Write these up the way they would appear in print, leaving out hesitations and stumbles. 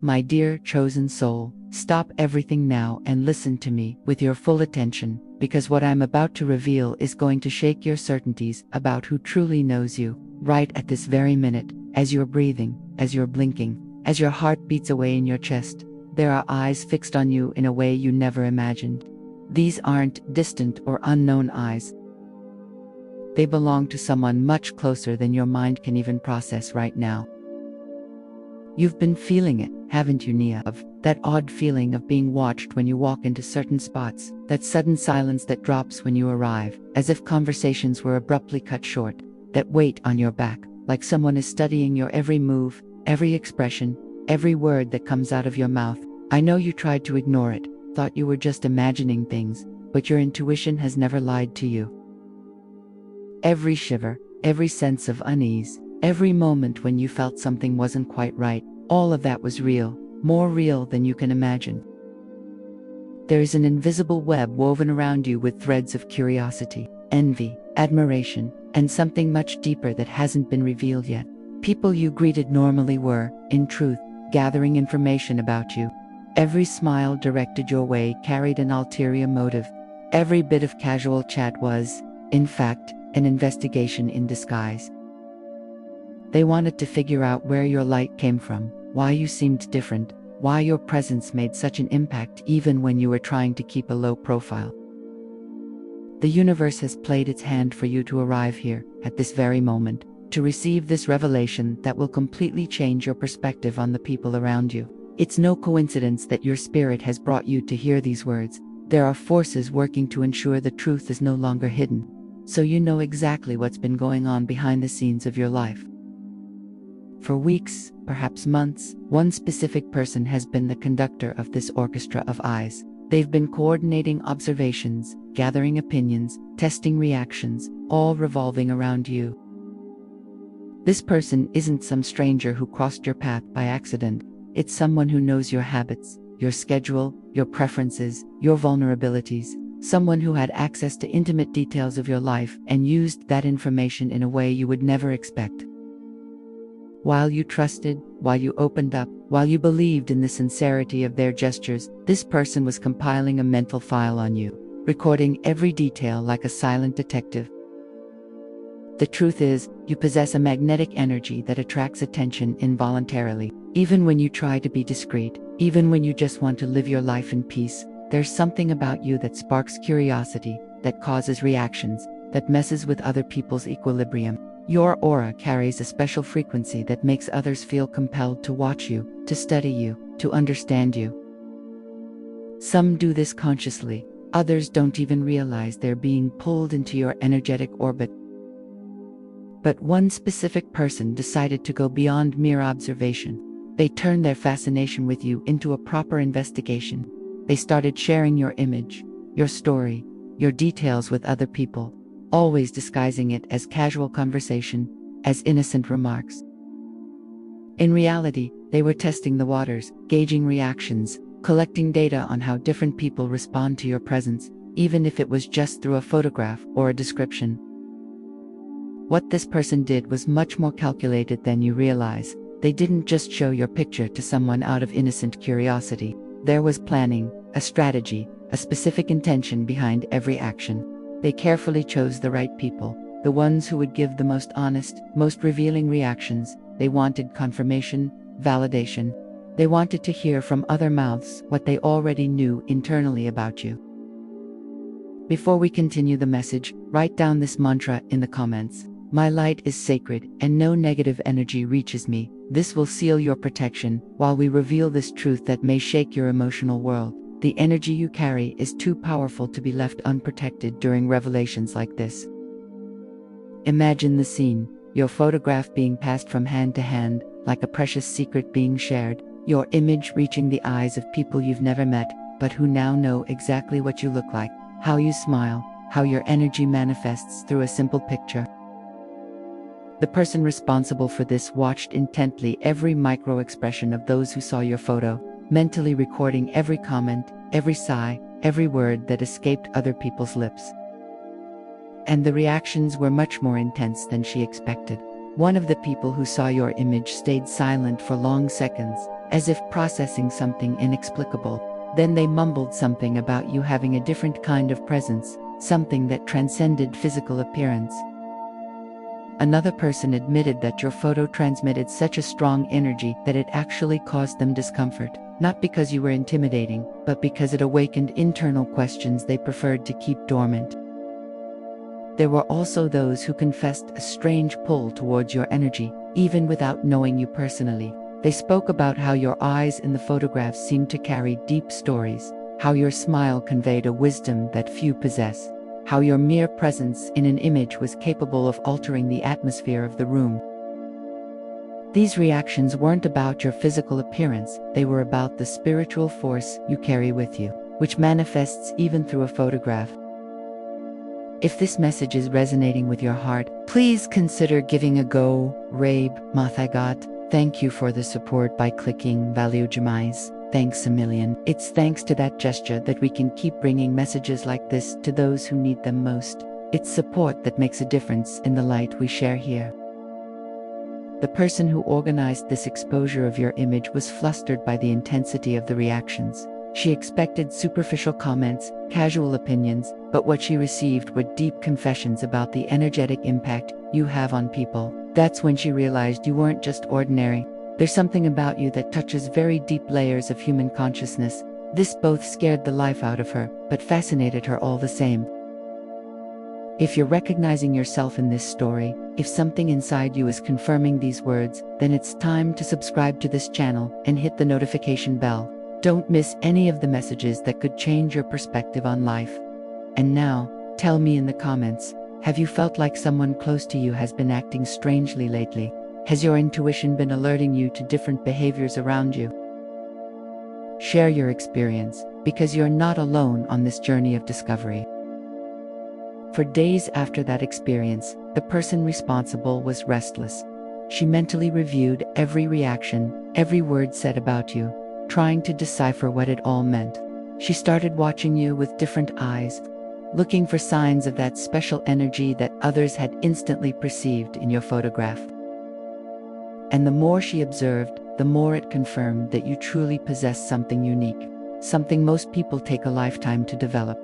My dear chosen soul, stop everything now and listen to me with your full attention, because what I'm about to reveal is going to shake your certainties about who truly knows you, right at this very minute, as you're breathing, as you're blinking, as your heart beats away in your chest. There are eyes fixed on you in a way you never imagined. These aren't distant or unknown eyes. They belong to someone much closer than your mind can even process right now. You've been feeling it, haven't you, Nia? Of that odd feeling of being watched when you walk into certain spots, that sudden silence that drops when you arrive, as if conversations were abruptly cut short, that weight on your back, like someone is studying your every move, every expression, every word that comes out of your mouth. I know you tried to ignore it, thought you were just imagining things, but your intuition has never lied to you. Every shiver, every sense of unease, every moment when you felt something wasn't quite right, all of that was real, more real than you can imagine. There is an invisible web woven around you with threads of curiosity, envy, admiration, and something much deeper that hasn't been revealed yet. People you greeted normally were, in truth, gathering information about you. Every smile directed your way carried an ulterior motive. Every bit of casual chat was, in fact, an investigation in disguise. They wanted to figure out where your light came from, why you seemed different, why your presence made such an impact even when you were trying to keep a low profile. The universe has played its hand for you to arrive here, at this very moment, to receive this revelation that will completely change your perspective on the people around you. It's no coincidence that your spirit has brought you to hear these words. There are forces working to ensure the truth is no longer hidden, so you know exactly what's been going on behind the scenes of your life. For weeks, perhaps months, one specific person has been the conductor of this orchestra of eyes. They've been coordinating observations, gathering opinions, testing reactions, all revolving around you. This person isn't some stranger who crossed your path by accident. It's someone who knows your habits, your schedule, your preferences, your vulnerabilities. Someone who had access to intimate details of your life and used that information in a way you would never expect. While you trusted, while you opened up, while you believed in the sincerity of their gestures, this person was compiling a mental file on you, recording every detail like a silent detective. The truth is, you possess a magnetic energy that attracts attention involuntarily. Even when you try to be discreet, even when you just want to live your life in peace, there's something about you that sparks curiosity, that causes reactions, that messes with other people's equilibrium. Your aura carries a special frequency that makes others feel compelled to watch you, to study you, to understand you. Some do this consciously, others don't even realize they're being pulled into your energetic orbit. But one specific person decided to go beyond mere observation. They turned their fascination with you into a proper investigation. They started sharing your image, your story, your details with other people, always disguising it as casual conversation, as innocent remarks. In reality, they were testing the waters, gauging reactions, collecting data on how different people respond to your presence, even if it was just through a photograph or a description. What this person did was much more calculated than you realize. They didn't just show your picture to someone out of innocent curiosity. There was planning, a strategy, a specific intention behind every action. They carefully chose the right people, the ones who would give the most honest, most revealing reactions. They wanted confirmation, validation. They wanted to hear from other mouths what they already knew internally about you. Before we continue the message, write down this mantra in the comments. My light is sacred, and no negative energy reaches me. This will seal your protection while we reveal this truth that may shake your emotional world. The energy you carry is too powerful to be left unprotected during revelations like this. Imagine the scene, your photograph being passed from hand to hand, like a precious secret being shared, your image reaching the eyes of people you've never met, but who now know exactly what you look like, how you smile, how your energy manifests through a simple picture. The person responsible for this watched intently every micro-expression of those who saw your photo, mentally recording every comment, every sigh, every word that escaped other people's lips. And the reactions were much more intense than she expected. One of the people who saw your image stayed silent for long seconds, as if processing something inexplicable. Then they mumbled something about you having a different kind of presence, something that transcended physical appearance. Another person admitted that your photo transmitted such a strong energy that it actually caused them discomfort, not because you were intimidating, but because it awakened internal questions they preferred to keep dormant. There were also those who confessed a strange pull towards your energy, even without knowing you personally. They spoke about how your eyes in the photographs seemed to carry deep stories, how your smile conveyed a wisdom that few possess, how your mere presence in an image was capable of altering the atmosphere of the room. These reactions weren't about your physical appearance, they were about the spiritual force you carry with you, which manifests even through a photograph. If this message is resonating with your heart, please consider giving a go. Rabe Mathagat, thank you for the support by clicking value demais. Thanks a million. It's thanks to that gesture that we can keep bringing messages like this to those who need them most. It's support that makes a difference in the light we share here. The person who organized this exposure of your image was flustered by the intensity of the reactions. She expected superficial comments, casual opinions, but what she received were deep confessions about the energetic impact you have on people. That's when she realized you weren't just ordinary. There's something about you that touches very deep layers of human consciousness. This both scared the life out of her, but fascinated her all the same. If you're recognizing yourself in this story, if something inside you is confirming these words, then it's time to subscribe to this channel and hit the notification bell. Don't miss any of the messages that could change your perspective on life. And now, tell me in the comments, have you felt like someone close to you has been acting strangely lately? Has your intuition been alerting you to different behaviors around you? Share your experience, because you're not alone on this journey of discovery. For days after that experience, the person responsible was restless. She mentally reviewed every reaction, every word said about you, trying to decipher what it all meant. She started watching you with different eyes, looking for signs of that special energy that others had instantly perceived in your photograph. And the more she observed, the more it confirmed that you truly possess something unique, something most people take a lifetime to develop.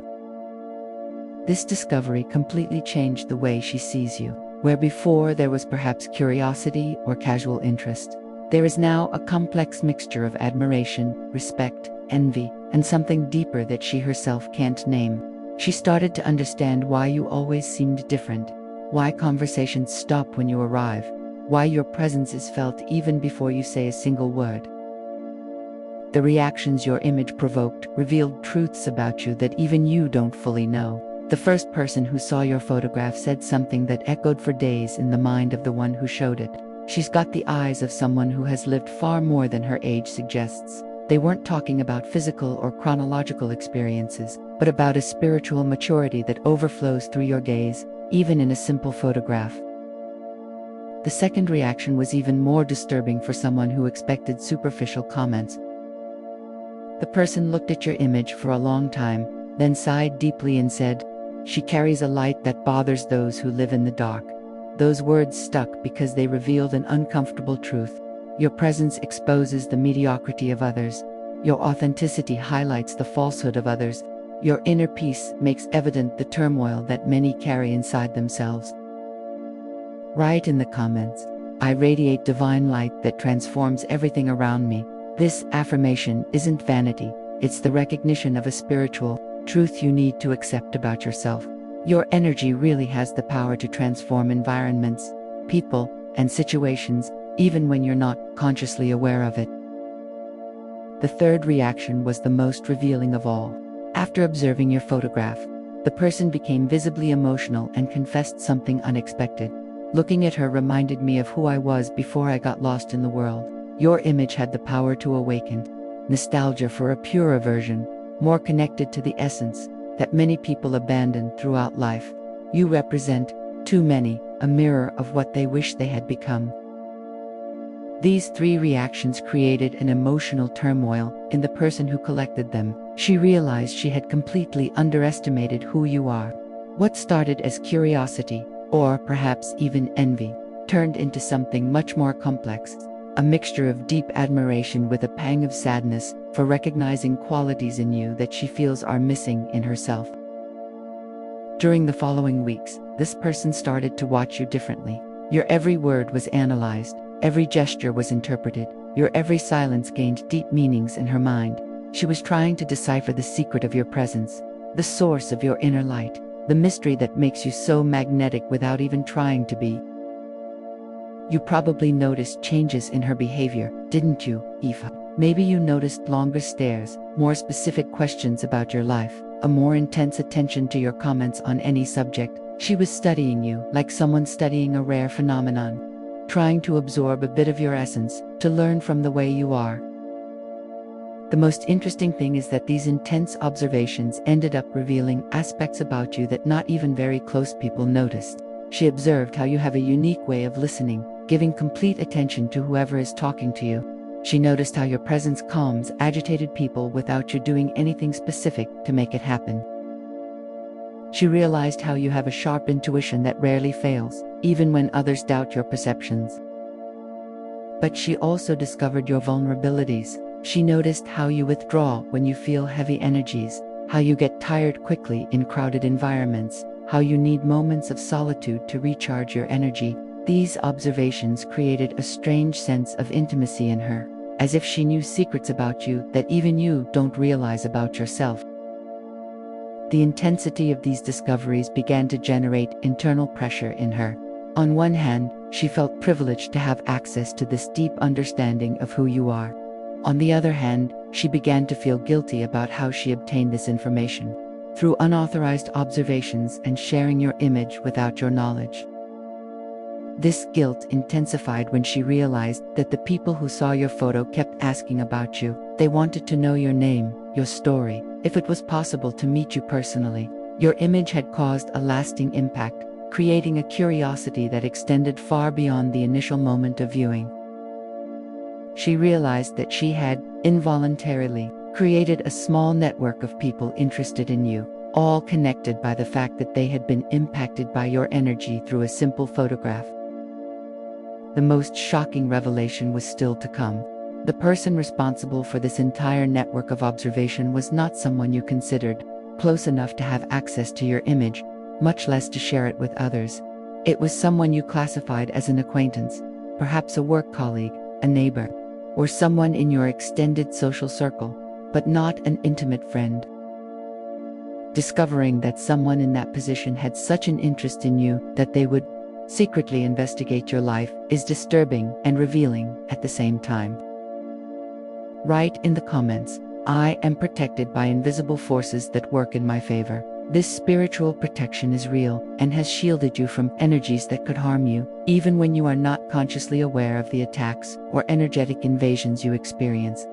This discovery completely changed the way she sees you. Where before there was perhaps curiosity or casual interest, there is now a complex mixture of admiration, respect, envy, and something deeper that she herself can't name. She started to understand why you always seemed different, why conversations stop when you arrive, why your presence is felt even before you say a single word. The reactions your image provoked revealed truths about you that even you don't fully know. The first person who saw your photograph said something that echoed for days in the mind of the one who showed it. She's got the eyes of someone who has lived far more than her age suggests. They weren't talking about physical or chronological experiences, but about a spiritual maturity that overflows through your gaze, even in a simple photograph. The second reaction was even more disturbing for someone who expected superficial comments. The person looked at your image for a long time, then sighed deeply and said, "She carries a light that bothers those who live in the dark." Those words stuck because they revealed an uncomfortable truth. Your presence exposes the mediocrity of others. Your authenticity highlights the falsehood of others. Your inner peace makes evident the turmoil that many carry inside themselves. Write in the comments, "I radiate divine light that transforms everything around me." This affirmation isn't vanity, it's the recognition of a spiritual truth you need to accept about yourself. Your energy really has the power to transform environments, people, and situations, even when you're not consciously aware of it. The third reaction was the most revealing of all. After observing your photograph, the person became visibly emotional and confessed something unexpected. "Looking at her reminded me of who I was before I got lost in the world." Your image had the power to awaken nostalgia for a purer version, more connected to the essence that many people abandon throughout life. You represent, to many, a mirror of what they wish they had become. These three reactions created an emotional turmoil in the person who collected them. She realized she had completely underestimated who you are. What started as curiosity, or perhaps even envy, turned into something much more complex. a mixture of deep admiration with a pang of sadness for recognizing qualities in you that she feels are missing in herself. During the following weeks, this person started to watch you differently. Your every word was analyzed, every gesture was interpreted, your every silence gained deep meanings in her mind. She was trying to decipher the secret of your presence, the source of your inner light, the mystery that makes you so magnetic without even trying to be. You probably noticed changes in her behavior, didn't you, Eva? Maybe you noticed longer stares, more specific questions about your life, a more intense attention to your comments on any subject. She was studying you like someone studying a rare phenomenon, trying to absorb a bit of your essence, to learn from the way you are. The most interesting thing is that these intense observations ended up revealing aspects about you that not even very close people noticed. She observed how you have a unique way of listening, giving complete attention to whoever is talking to you. She noticed how your presence calms agitated people without you doing anything specific to make it happen. She realized how you have a sharp intuition that rarely fails, even when others doubt your perceptions. But she also discovered your vulnerabilities. She noticed how you withdraw when you feel heavy energies, how you get tired quickly in crowded environments, how you need moments of solitude to recharge your energy. These observations created a strange sense of intimacy in her, as if she knew secrets about you that even you don't realize about yourself. The intensity of these discoveries began to generate internal pressure in her. On one hand, she felt privileged to have access to this deep understanding of who you are. On the other hand, she began to feel guilty about how she obtained this information, through unauthorized observations and sharing your image without your knowledge. This guilt intensified when she realized that the people who saw your photo kept asking about you. They wanted to know your name, your story, if it was possible to meet you personally. Your image had caused a lasting impact, creating a curiosity that extended far beyond the initial moment of viewing. She realized that she had, involuntarily, created a small network of people interested in you, all connected by the fact that they had been impacted by your energy through a simple photograph. The most shocking revelation was still to come. The person responsible for this entire network of observation was not someone you considered close enough to have access to your image, much less to share it with others. It was someone you classified as an acquaintance, perhaps a work colleague, a neighbor, or someone in your extended social circle, but not an intimate friend. Discovering that someone in that position had such an interest in you that they would secretly investigate your life is disturbing and revealing at the same time. Write in the comments, "I am protected by invisible forces that work in my favor." This spiritual protection is real and has shielded you from energies that could harm you, even when you are not consciously aware of the attacks or energetic invasions you experience.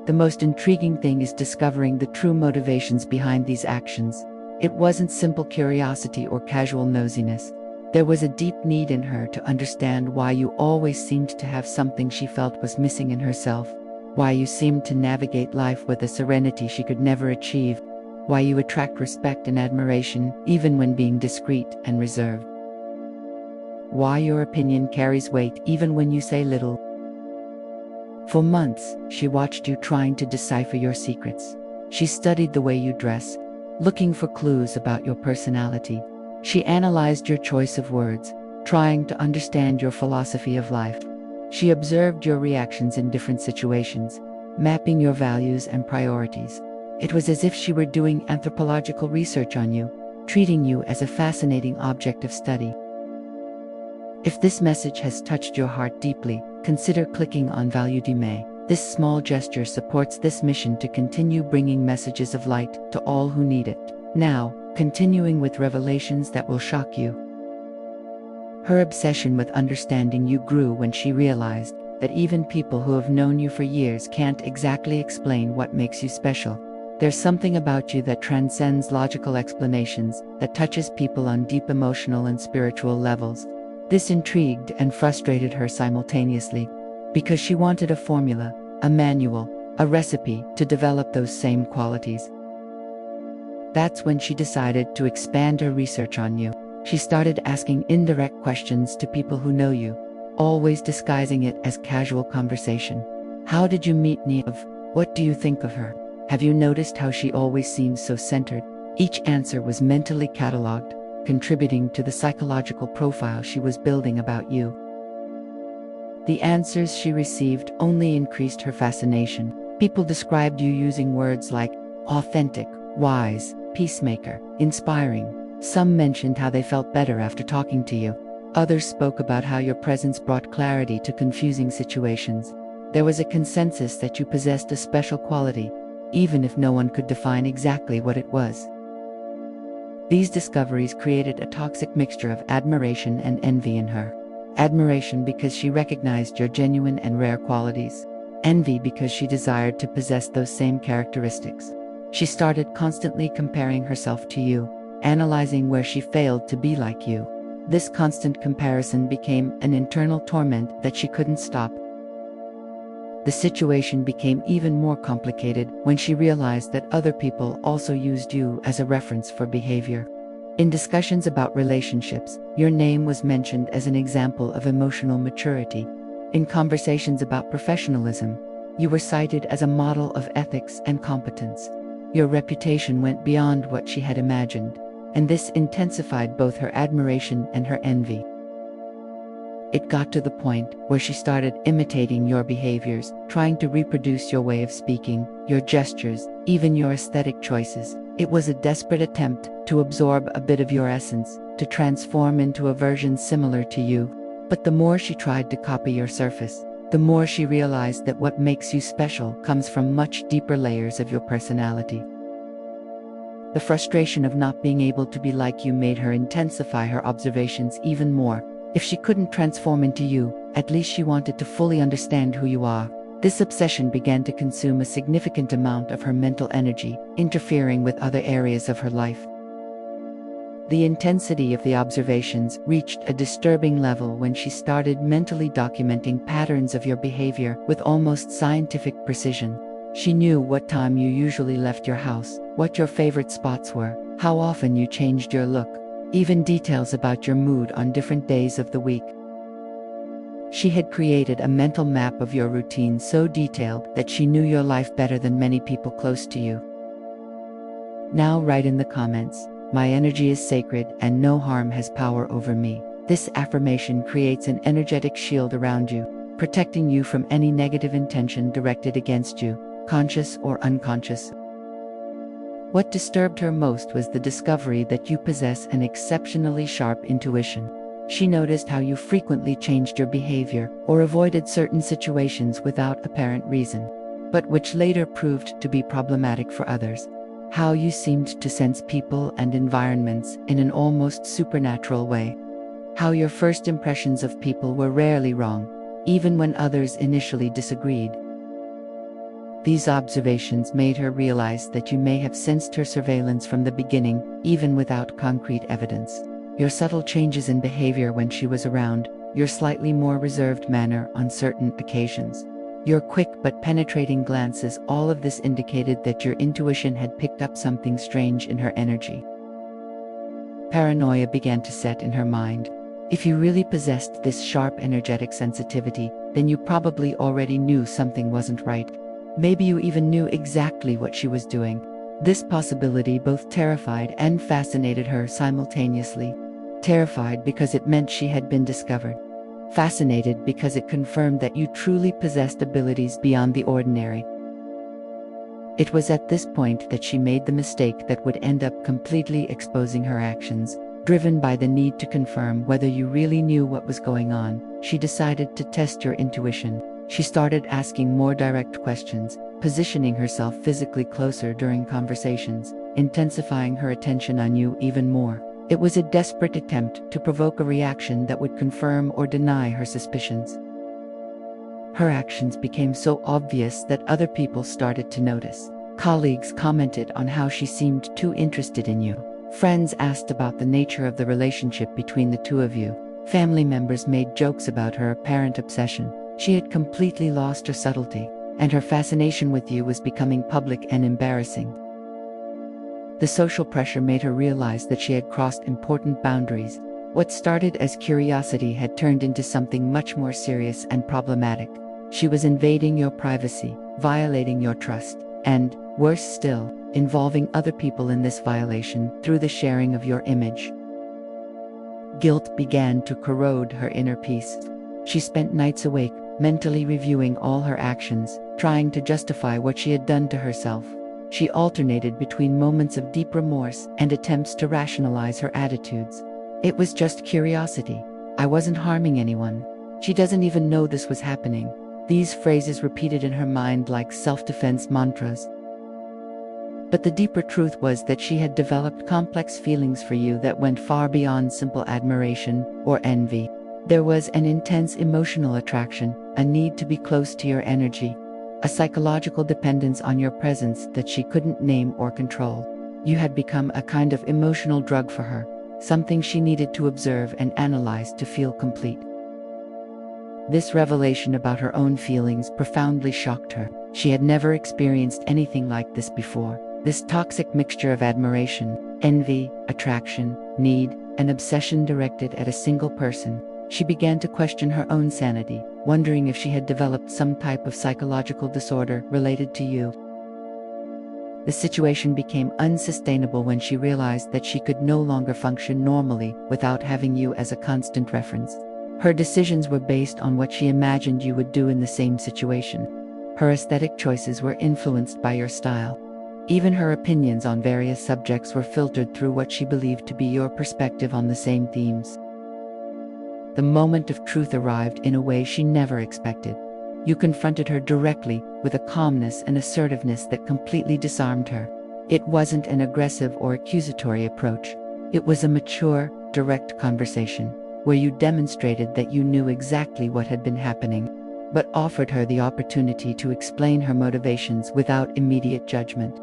The most intriguing thing is discovering the true motivations behind these actions. It wasn't simple curiosity or casual nosiness. There was a deep need in her to understand why you always seemed to have something she felt was missing in herself, why you seemed to navigate life with a serenity she could never achieve, why you attract respect and admiration even when being discreet and reserved, why your opinion carries weight even when you say little. For months, she watched you trying to decipher your secrets. She studied the way you dress, looking for clues about your personality. She analyzed your choice of words, trying to understand your philosophy of life. She observed your reactions in different situations, mapping your values and priorities. It was as if she were doing anthropological research on you, treating you as a fascinating object of study. If this message has touched your heart deeply, consider clicking on Value du Mai. This small gesture supports this mission to continue bringing messages of light to all who need it. Now, continuing with revelations that will shock you. Her obsession with understanding you grew when she realized that even people who have known you for years can't exactly explain what makes you special. There's something about you that transcends logical explanations, that touches people on deep emotional and spiritual levels. This intrigued and frustrated her simultaneously, because she wanted a formula, a manual, a recipe to develop those same qualities. That's when she decided to expand her research on you. She started asking indirect questions to people who know you, always disguising it as casual conversation. How did you meet Neve? What do you think of her? Have you noticed how she always seems so centered? Each answer was mentally catalogued, contributing to the psychological profile she was building about you. The answers she received only increased her fascination. People described you using words like authentic, wise, peacemaker, inspiring. Some mentioned how they felt better after talking to you. Others spoke about how your presence brought clarity to confusing situations. There was a consensus that you possessed a special quality, even if no one could define exactly what it was. These discoveries created a toxic mixture of admiration and envy in her. Admiration because she recognized your genuine and rare qualities. Envy because she desired to possess those same characteristics. She started constantly comparing herself to you, analyzing where she failed to be like you. This constant comparison became an internal torment that she couldn't stop. The situation became even more complicated when she realized that other people also used you as a reference for behavior. In discussions about relationships, your name was mentioned as an example of emotional maturity. In conversations about professionalism, you were cited as a model of ethics and competence. Your reputation went beyond what she had imagined, and this intensified both her admiration and her envy. It got to the point where she started imitating your behaviors, trying to reproduce your way of speaking, your gestures, even your aesthetic choices. It was a desperate attempt to absorb a bit of your essence, to transform into a version similar to you. But the more she tried to copy your surface, the more she realized that what makes you special comes from much deeper layers of your personality. The frustration of not being able to be like you made her intensify her observations even more. If she couldn't transform into you, at least she wanted to fully understand who you are. This obsession began to consume a significant amount of her mental energy, interfering with other areas of her life. The intensity of the observations reached a disturbing level when she started mentally documenting patterns of your behavior with almost scientific precision. She knew what time you usually left your house, what your favorite spots were, how often you changed your look, even details about your mood on different days of the week. She had created a mental map of your routine so detailed that she knew your life better than many people close to you. Now write in the comments, "My energy is sacred and no harm has power over me." This affirmation creates an energetic shield around you, protecting you from any negative intention directed against you, conscious or unconscious. What disturbed her most was the discovery that you possess an exceptionally sharp intuition. She noticed how you frequently changed your behavior or avoided certain situations without apparent reason, but which later proved to be problematic for others. How you seemed to sense people and environments in an almost supernatural way. How your first impressions of people were rarely wrong, even when others initially disagreed. These observations made her realize that you may have sensed her surveillance from the beginning, even without concrete evidence. Your subtle changes in behavior when she was around, your slightly more reserved manner on certain occasions, your quick but penetrating glances, all of this indicated that your intuition had picked up something strange in her energy. Paranoia began to set in her mind. If you really possessed this sharp energetic sensitivity, then you probably already knew something wasn't right. Maybe you even knew exactly what she was doing. This possibility both terrified and fascinated her simultaneously. Terrified because it meant she had been discovered. Fascinated because it confirmed that you truly possessed abilities beyond the ordinary. It was at this point that she made the mistake that would end up completely exposing her actions. Driven by the need to confirm whether you really knew what was going on, she decided to test your intuition. She started asking more direct questions, positioning herself physically closer during conversations, intensifying her attention on you even more. It was a desperate attempt to provoke a reaction that would confirm or deny her suspicions. Her actions became so obvious that other people started to notice. Colleagues commented on how she seemed too interested in you. Friends asked about the nature of the relationship between the two of you. Family members made jokes about her apparent obsession. She had completely lost her subtlety, and her fascination with you was becoming public and embarrassing. The social pressure made her realize that she had crossed important boundaries. What started as curiosity had turned into something much more serious and problematic. She was invading your privacy, violating your trust, and, worse still, involving other people in this violation through the sharing of your image. Guilt began to corrode her inner peace. She spent nights awake, mentally reviewing all her actions, trying to justify what she had done to herself. She alternated between moments of deep remorse and attempts to rationalize her attitudes. It was just curiosity. I wasn't harming anyone. She doesn't even know this was happening. These phrases repeated in her mind like self-defense mantras. But the deeper truth was that she had developed complex feelings for you that went far beyond simple admiration or envy. There was an intense emotional attraction, a need to be close to your energy, a psychological dependence on your presence that she couldn't name or control. You had become a kind of emotional drug for her, something she needed to observe and analyze to feel complete. This revelation about her own feelings profoundly shocked her. She had never experienced anything like this before. This toxic mixture of admiration, envy, attraction, need, and obsession directed at a single person. She began to question her own sanity, wondering if she had developed some type of psychological disorder related to you. The situation became unsustainable when she realized that she could no longer function normally without having you as a constant reference. Her decisions were based on what she imagined you would do in the same situation. Her aesthetic choices were influenced by your style. Even her opinions on various subjects were filtered through what she believed to be your perspective on the same themes. The moment of truth arrived in a way she never expected. You confronted her directly, with a calmness and assertiveness that completely disarmed her. It wasn't an aggressive or accusatory approach. It was a mature, direct conversation, where you demonstrated that you knew exactly what had been happening, but offered her the opportunity to explain her motivations without immediate judgment.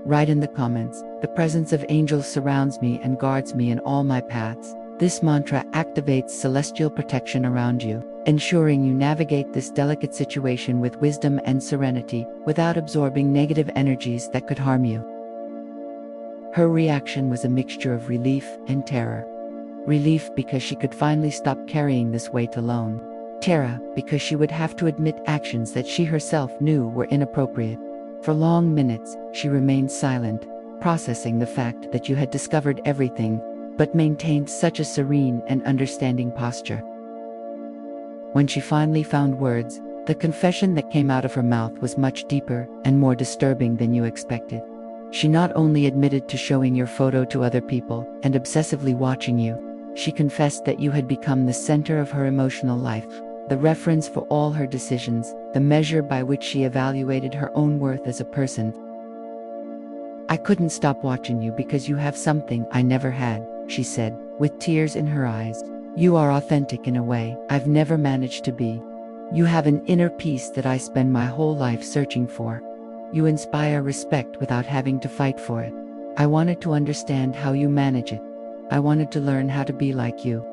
Write in the comments, "The presence of angels surrounds me and guards me in all my paths." This mantra activates celestial protection around you, ensuring you navigate this delicate situation with wisdom and serenity, without absorbing negative energies that could harm you. Her reaction was a mixture of relief and terror. Relief because she could finally stop carrying this weight alone. Terror because she would have to admit actions that she herself knew were inappropriate. For long minutes, she remained silent, processing the fact that you had discovered everything, but maintained such a serene and understanding posture. When she finally found words, the confession that came out of her mouth was much deeper and more disturbing than you expected. She not only admitted to showing your photo to other people and obsessively watching you, she confessed that you had become the center of her emotional life, the reference for all her decisions, the measure by which she evaluated her own worth as a person. "I couldn't stop watching you because you have something I never had," she said, with tears in her eyes. "You are authentic in a way I've never managed to be. You have an inner peace that I spend my whole life searching for. You inspire respect without having to fight for it. I wanted to understand how you manage it. I wanted to learn how to be like you."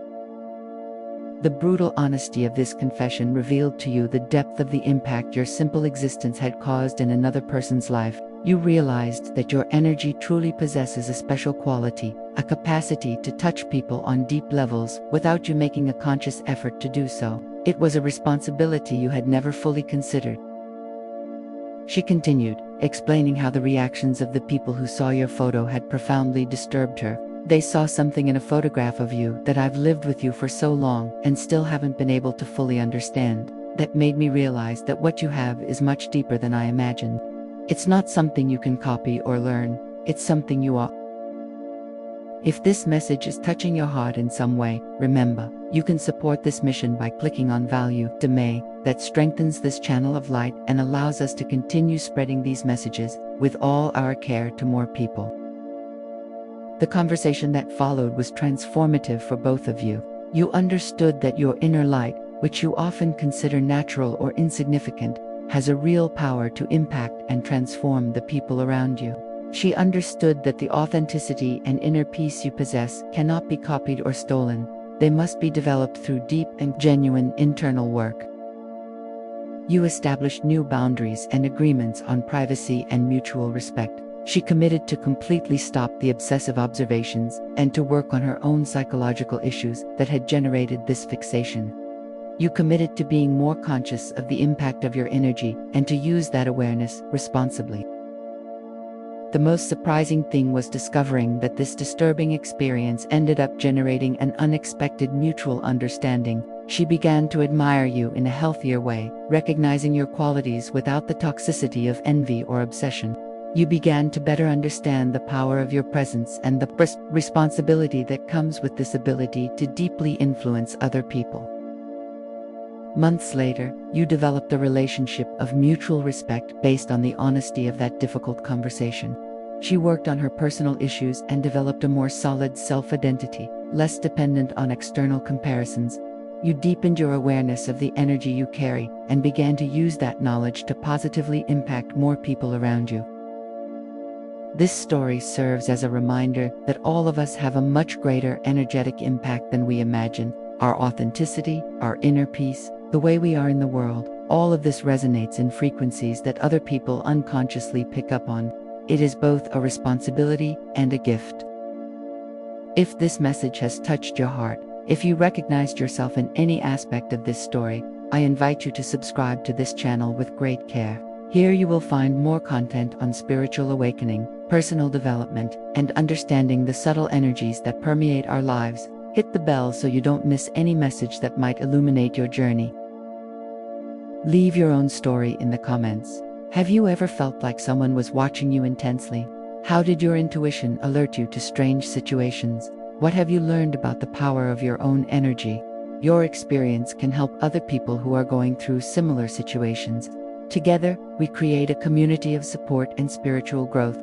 The brutal honesty of this confession revealed to you the depth of the impact your simple existence had caused in another person's life. You realized that your energy truly possesses a special quality, a capacity to touch people on deep levels without you making a conscious effort to do so. It was a responsibility you had never fully considered. She continued, explaining how the reactions of the people who saw your photo had profoundly disturbed her. "They saw something in a photograph of you that I've lived with you for so long and still haven't been able to fully understand. That made me realize that what you have is much deeper than I imagined. It's not something you can copy or learn, it's something you are." If this message is touching your heart in some way, remember, you can support this mission by clicking on Value to May. That strengthens this channel of light and allows us to continue spreading these messages with all our care to more people. The conversation that followed was transformative for both of you. You understood that your inner light, which you often consider natural or insignificant, has a real power to impact and transform the people around you. She understood that the authenticity and inner peace you possess cannot be copied or stolen. They must be developed through deep and genuine internal work. You established new boundaries and agreements on privacy and mutual respect. She committed to completely stop the obsessive observations and to work on her own psychological issues that had generated this fixation. You committed to being more conscious of the impact of your energy and to use that awareness responsibly. The most surprising thing was discovering that this disturbing experience ended up generating an unexpected mutual understanding. She began to admire you in a healthier way, recognizing your qualities without the toxicity of envy or obsession. You began to better understand the power of your presence and the responsibility that comes with this ability to deeply influence other people. Months later, you developed a relationship of mutual respect based on the honesty of that difficult conversation. She worked on her personal issues and developed a more solid self-identity, less dependent on external comparisons. You deepened your awareness of the energy you carry and began to use that knowledge to positively impact more people around you. This story serves as a reminder that all of us have a much greater energetic impact than we imagine. Our authenticity, our inner peace, the way we are in the world, all of this resonates in frequencies that other people unconsciously pick up on. It is both a responsibility and a gift. If this message has touched your heart, if you recognized yourself in any aspect of this story, I invite you to subscribe to this channel with great care. Here you will find more content on spiritual awakening, personal development, and understanding the subtle energies that permeate our lives. Hit the bell so you don't miss any message that might illuminate your journey. Leave your own story in the comments. Have you ever felt like someone was watching you intensely? How did your intuition alert you to strange situations? What have you learned about the power of your own energy? Your experience can help other people who are going through similar situations. Together, we create a community of support and spiritual growth.